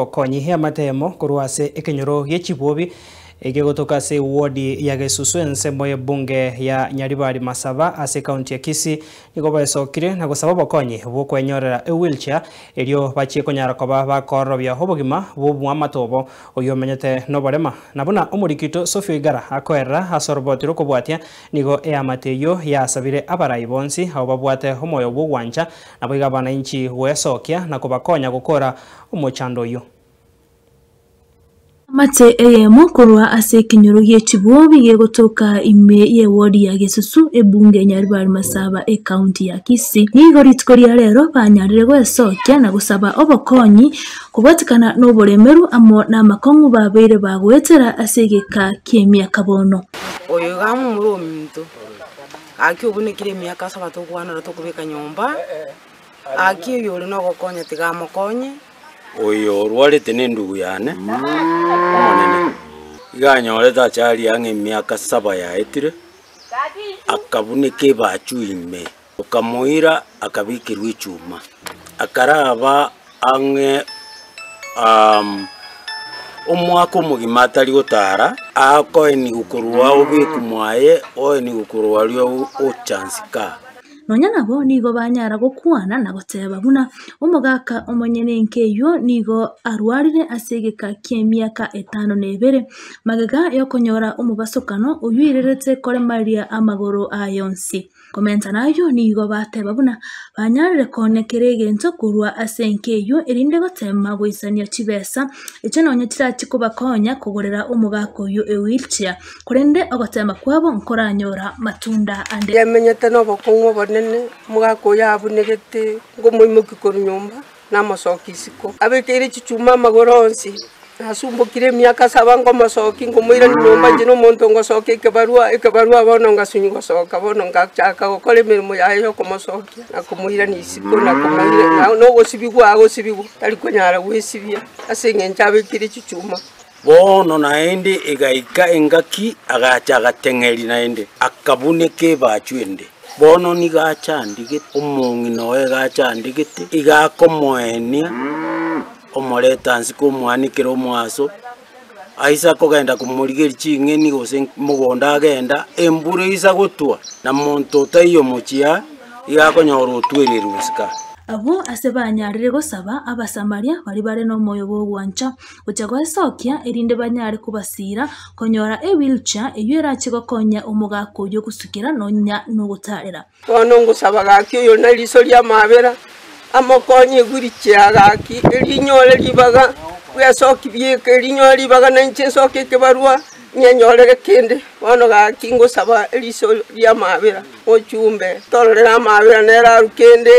bokonyi ya matemo kurwase ekenyoro yechibobi egegotoka se wodi ya Gesusu ensemo ya bunge ya Nyaribari Masaba ase county ya Kisii niko bayesokire na gusaba bokonyi bokwenyorera wheelchair elio bachie konyara koba bakorobya obogima bobwa matobo oyo menyete no barema nabona omurikito Sophie Igara akoerra asorbotiro kobwatia nigo eamateyo ya sabire abarai bonsi abo babwate omoyo bwanja nabo igabana inchi wesokia na kobakonya gukora omochando yo Mate kurwa ase kinyoro yechibobi yegotoka ime ye wodi ya Gesusu ebunge Nyaribari Masaba county ya Kisii nigo ritkoria rero banyarire gwesokya na gusaba obokonyi kubatikana n'oboremeru amo na makongu babere bagwetera asegeka kyemyaka bono oyo gamu muri ominto aki obunekire emyaka 7 tokwana tokubeka nyomba aki yori no gokonya tigamokonye oyo rwarete n'endugu yane omonene iganyoreta chari yange emyaka 7 yaetire akabuneke bachu ime okamuira akabikirwa ichuma akaraba ange omwaka omugima atari gotara akoeni gukurwa obikumwaye oeni gukurwa ryo ochansika nonya nabo nigo banyara gokwana na goteba buna omugaka omonyene nkeyo nigo arwarire asegeka kyemyaka 5 magega yokonyora omubasokano oyuirerete kore Maria amagoro ayonsi komenta nayo nigo bateba buna banyarire konekere gento kurwa asenkeyo erinde gotema gwisania chibesa echo nonya tirachikubakonya kugorera omugaka oyo wheelchair kurende ogotema kwabo nkoranyora matunda ande yamenyete no bokongo bonene mugako yabunegete ngo muimuki koru nyomba namasokisiko abekere chichuma magoronsi asumbukire myaka 7 ngo masoki ngo muira nyomba jino monto ngo soke kebarua bono ngasunyi ngo soka bono ngachaka gokole mirimo yayo ko masoki akumuira nisiko nakumuira no gosibigwa tari konyara wesibia asenge nchabekire chichuma bono naende egaika engaki agacha gatengeri naende akabuneke bachwende bono ni gachandigete omongi noe gachandigete igakomoenia omoretansi komwanikira omwaso aisa kogenda kumurigeri ching'eni gose mugonda agenda embure isa gotwa na monto taiyo mochia igakonyora otwereruska abo ase banyarire gosaba abasamaria bari bare no moyo bwogwancha gochagwa sokia erinde banyare kubasira konyora wheelchair eyera chigokonya omugako yo gusukira nonya no gutarera bono ngusaba gaki yo naliso lya mabera amokonye gurichya gaki erinyore libaga byasoki byeke erinyore libaga nanche soki kebarua nyenyorere kende bono gaki ngusaba eliso lya mabera ochumbe torera mabera nera rukende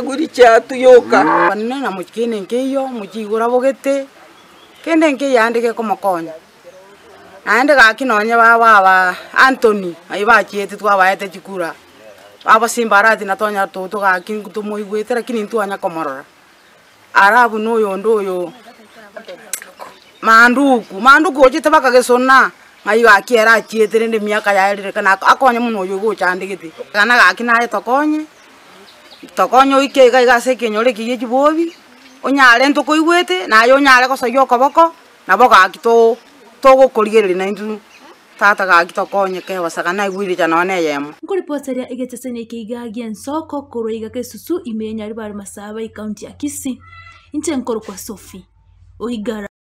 gurichya tuyoka banene na mukine nkeyo mukigura bogete kende nke yandike komokonya ande gaki nonya baba Anthony aibachiete twabaete chikura baba simbarati natonya toto gaki ngutumoigwetera kini tuanya komorora arabu noyo ndoyo manduku ochite bakagesona mayo akiera achietere ndi myaka yaerire kana akonye muno yo gochandikiti kana gaki naye tokonye ikega igase kenyore kiye chibobi onyare ntoko igwete nayo nyare kosayo koboko nabo gaki to gokorigerere na intu tata gaki tokonye ke wasakana igwire chana one yemo ngoripoteria igetesene kigagia nsoko kuroiga Gesusu ime Nyaribari Masaba county ya Kisii inche nkoro kwa Sophie Igara.